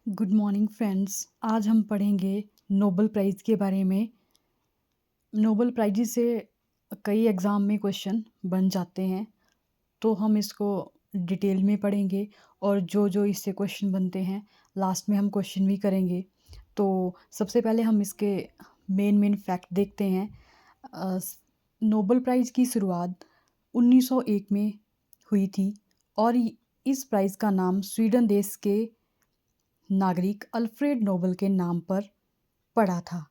Good morning friends. आज हम पढ़ेंगे नोबेल प्राइज़ के बारे में। नोबेल प्राइज़ से कई एग्ज़ाम में क्वेश्चन बन जाते हैं, तो हम इसको डिटेल में पढ़ेंगे और जो इससे क्वेश्चन बनते हैं लास्ट में हम क्वेश्चन भी करेंगे। तो सबसे पहले हम इसके मेन फैक्ट देखते हैं। अ, स नोबेल प्राइज़ की शुरुआत 1901 में हुई थी और इस प्राइज़ का नाम स्वीडन देश के नागरिक अल्फ्रेड नोबेल के नाम पर पड़ा था।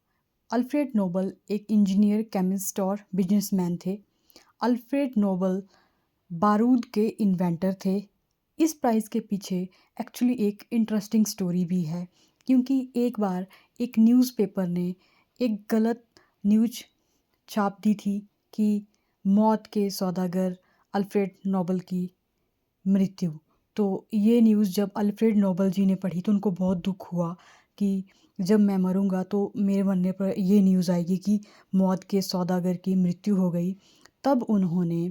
अल्फ्रेड नोबेल एक इंजीनियर, केमिस्ट और बिजनेसमैन थे। अल्फ्रेड नोबेल बारूद के इन्वेंटर थे। इस प्राइज़ के पीछे एक्चुअली एक इंटरेस्टिंग स्टोरी भी है, क्योंकि एक बार एक न्यूज़पेपर ने एक गलत न्यूज़ छाप दी थी कि मौत के सौदागर अल्फ्रेड नोबेल की मृत्यु। तो ये न्यूज़ जब अल्फ्रेड नोबेल जी ने पढ़ी तो उनको बहुत दुःख हुआ कि जब मैं मरूँगा तो मेरे मरने पर ये न्यूज़ आएगी कि मौत के सौदागर की मृत्यु हो गई। तब उन्होंने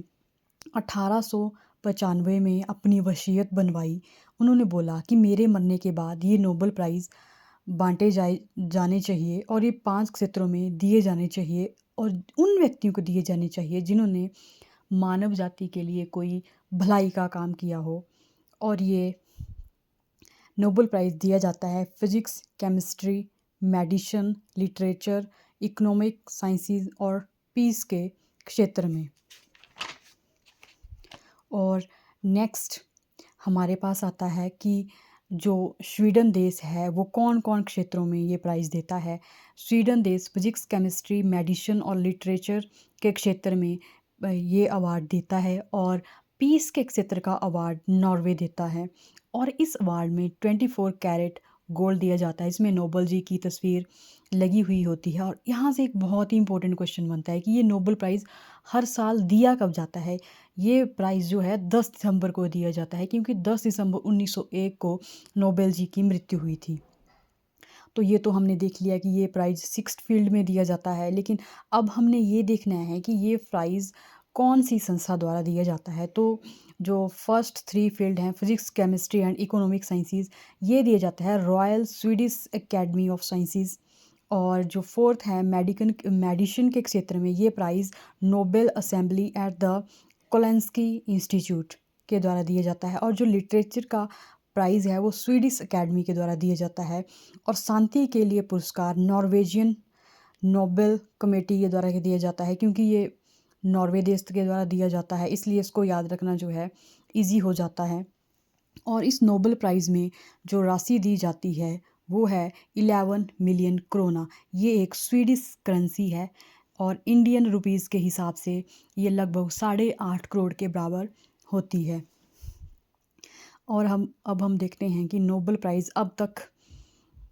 1895 में अपनी वसीयत बनवाई। उन्होंने बोला कि मेरे मरने के बाद ये नोबेल प्राइज़ बाँटे जाने चाहिए और ये 5 क्षेत्रों में दिए जाने चाहिए और उन व्यक्तियों को दिए जाने चाहिए जिन्होंने मानव जाति के लिए कोई भलाई का काम किया हो। और ये नोबेल प्राइज़ दिया जाता है physics, chemistry, medicine, literature, economic sciences और पीस के क्षेत्र में। और नेक्स्ट हमारे पास आता है कि जो स्वीडन देश है वो कौन-कौन क्षेत्रों में ये प्राइज़ देता है। स्वीडन देश फिज़िक्स, केमिस्ट्री, मेडिसिन और लिटरेचर के क्षेत्र में ये अवार्ड देता है और पीस के क्षेत्र का अवार्ड नॉर्वे देता है। और इस अवार्ड में 24 कैरेट गोल्ड दिया जाता है। इसमें नोबेल जी की तस्वीर लगी हुई होती है और यहाँ से एक बहुत ही इम्पोर्टेंट क्वेश्चन बनता है कि ये नोबेल प्राइज़ हर साल दिया कब जाता है। ये प्राइज़ जो है 10 दिसंबर को दिया जाता है, क्योंकि 10 दिसंबर 1901 को नोबेल जी की मृत्यु हुई थी। तो ये तो हमने देख लिया कि ये प्राइज़ 6th फील्ड में दिया जाता है, लेकिन अब हमने ये देखना है कि ये प्राइज़ कौन-सी संस्था द्वारा दिया जाता है। तो जो फर्स्ट 3 फील्ड हैं physics, chemistry and economic sciences, ये दिया जाता है Royal Swedish Academy of Sciences. और जो 4th है मेडिसिन के क्षेत्र में, ये prize Nobel Assembly at the Karolinska Institute के द्वारा दिया जाता है। और जो लिटरेचर का प्राइज़ है वो स्वीडिश अकेडमी के द्वारा दिया जाता है। और शांति के लिए पुरस्कार नॉर्वेजियन नोबेल कमेटी के द्वारा दिया जाता है, क्योंकि ये नॉर्वे देश के द्वारा दिया जाता है, इसलिए इसको याद रखना जो है ईज़ी हो जाता है। और इस नोबेल प्राइज़ में जो राशि दी जाती है वो है 11 मिलियन क्रोना। ये एक स्वीडिश करेंसी है और इंडियन रुपीज़ के हिसाब से ये लगभग 8.5 करोड़ के बराबर होती है। और अब हम देखते हैं कि नोबेल प्राइज़ अब तक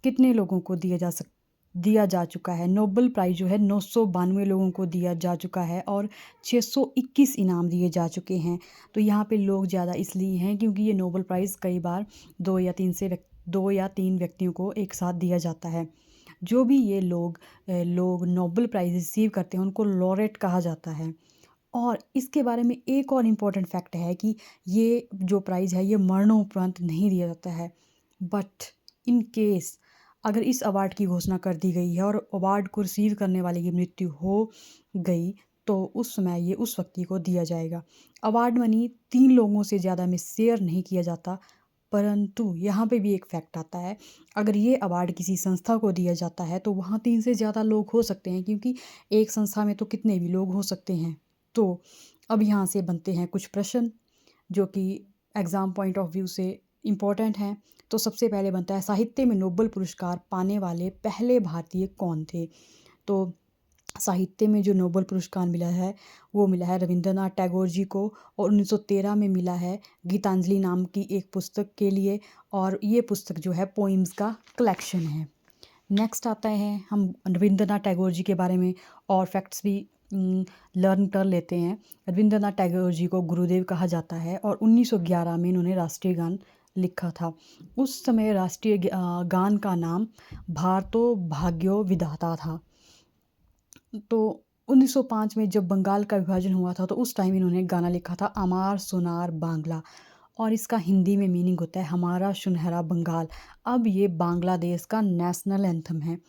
कितने लोगों को दिया जा चुका है। नोबेल प्राइज़ जो है 992 लोगों को दिया जा चुका है और 621 इनाम दिए जा चुके हैं। तो यहाँ पे लोग ज़्यादा इसलिए हैं क्योंकि ये नोबेल प्राइज़ कई बार 2 या 3 व्यक्तियों को एक साथ दिया जाता है। जो भी ये लोग नोबेल प्राइज़ रिसीव करते हैं उनको लॉरेट कहा जाता है। और इसके बारे में एक और इम्पोर्टेंट फैक्ट है कि ये जो प्राइज़ है ये मरणोपरांत नहीं दिया जाता है। बट इन केस अगर इस अवार्ड की घोषणा कर दी गई है और अवार्ड को रिसीव करने वाले की मृत्यु हो गई, तो उस समय ये उस व्यक्ति को दिया जाएगा। अवार्ड मनी 3 लोगों से ज़्यादा में शेयर नहीं किया जाता। परंतु यहाँ पे भी एक फैक्ट आता है, अगर ये अवार्ड किसी संस्था को दिया जाता है तो वहाँ 3 से ज़्यादा लोग हो सकते हैं, क्योंकि एक संस्था में तो कितने भी लोग हो सकते हैं। तो अब यहाँ से बनते हैं कुछ प्रश्न जो कि एग्ज़ाम पॉइंट ऑफ व्यू से इम्पोर्टेंट हैं। तो सबसे पहले बनता है, साहित्य में नोबेल पुरस्कार पाने वाले पहले भारतीय कौन थे? तो साहित्य में जो नोबेल पुरस्कार मिला है वो मिला है रविंद्रनाथ टैगोर जी को और 1913 में मिला है गीतांजलि नाम की एक पुस्तक के लिए। और ये पुस्तक जो है पोइम्स का कलेक्शन है। नेक्स्ट आता है, हम रविंद्रनाथ टैगोर जी के बारे में और फैक्ट्स भी लर्न कर लेते हैं। रविंद्रनाथ टैगोर जी को गुरुदेव कहा जाता है और 1911 में इन्होंने राष्ट्रीय गान लिखा था। उस समय राष्ट्रीय गान का नाम भारतो भाग्यो विधाता था। तो 1905 में जब बंगाल का विभाजन हुआ था तो उस टाइम इन्होंने गाना लिखा था अमार सोनार बांग्ला। और इसका हिंदी में मीनिंग होता है हमारा सुनहरा बंगाल। अब ये बांग्लादेश का नेशनल एंथम है।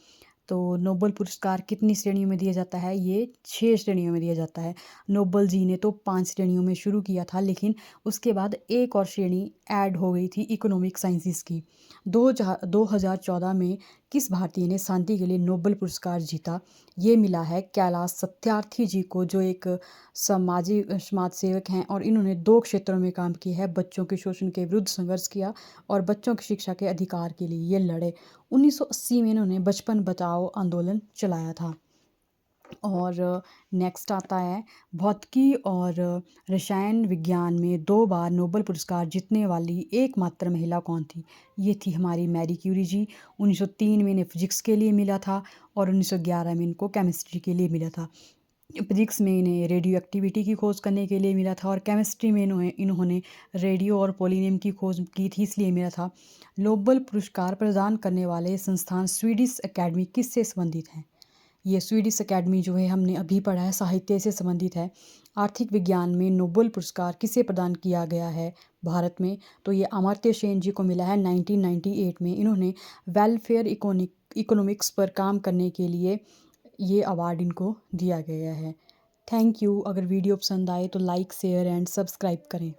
तो नोबेल पुरस्कार कितनी श्रेणियों में दिया जाता है? ये 6 श्रेणियों में दिया जाता है। नोबेल जी ने तो 5 श्रेणियों में शुरू किया था, लेकिन उसके बाद एक और श्रेणी ऐड हो गई थी इकोनॉमिक साइंसेस की। 2014 में किस भारतीय ने शांति के लिए नोबेल पुरस्कार जीता? ये मिला है कैलाश सत्यार्थी जी को, जो एक समाज सेवक हैं और इन्होंने 2 क्षेत्रों में काम किया है। बच्चों के शोषण के विरुद्ध संघर्ष किया और बच्चों की शिक्षा के अधिकार के लिए ये लड़े। 1980 में इन्होंने बचपन बचाओ आंदोलन चलाया था। और नेक्स्ट आता है भौतिकी और रसायन विज्ञान में 2 बार नोबेल पुरस्कार जीतने वाली एकमात्र महिला कौन थी? ये थी हमारी मैरी क्यूरी जी। 1903 में इन्हें फिजिक्स के लिए मिला था और 1911 में इनको केमिस्ट्री के लिए मिला था। फिजिक्स में इन्हें रेडियो एक्टिविटी की खोज करने के लिए मिला था और केमिस्ट्री में इन्होंने रेडियो और पोलिनियम की खोज की थी, इसलिए मिला था। नोबेल पुरस्कार प्रदान करने वाले संस्थान स्वीडिश अकेडमी किससे संबंधित हैं? ये स्वीडिश अकेडमी जो है, हमने अभी पढ़ा है, साहित्य से संबंधित है। आर्थिक विज्ञान में नोबेल पुरस्कार किसे प्रदान किया गया है भारत में? तो ये अमर्त्य सेन जी को मिला है 1998 में। इन्होंने वेलफेयर इकोनॉमिक्स पर काम करने के लिए ये अवार्ड इनको दिया गया है। Thank you. अगर वीडियो पसंद आए तो लाइक, शेयर एंड सब्सक्राइब करें।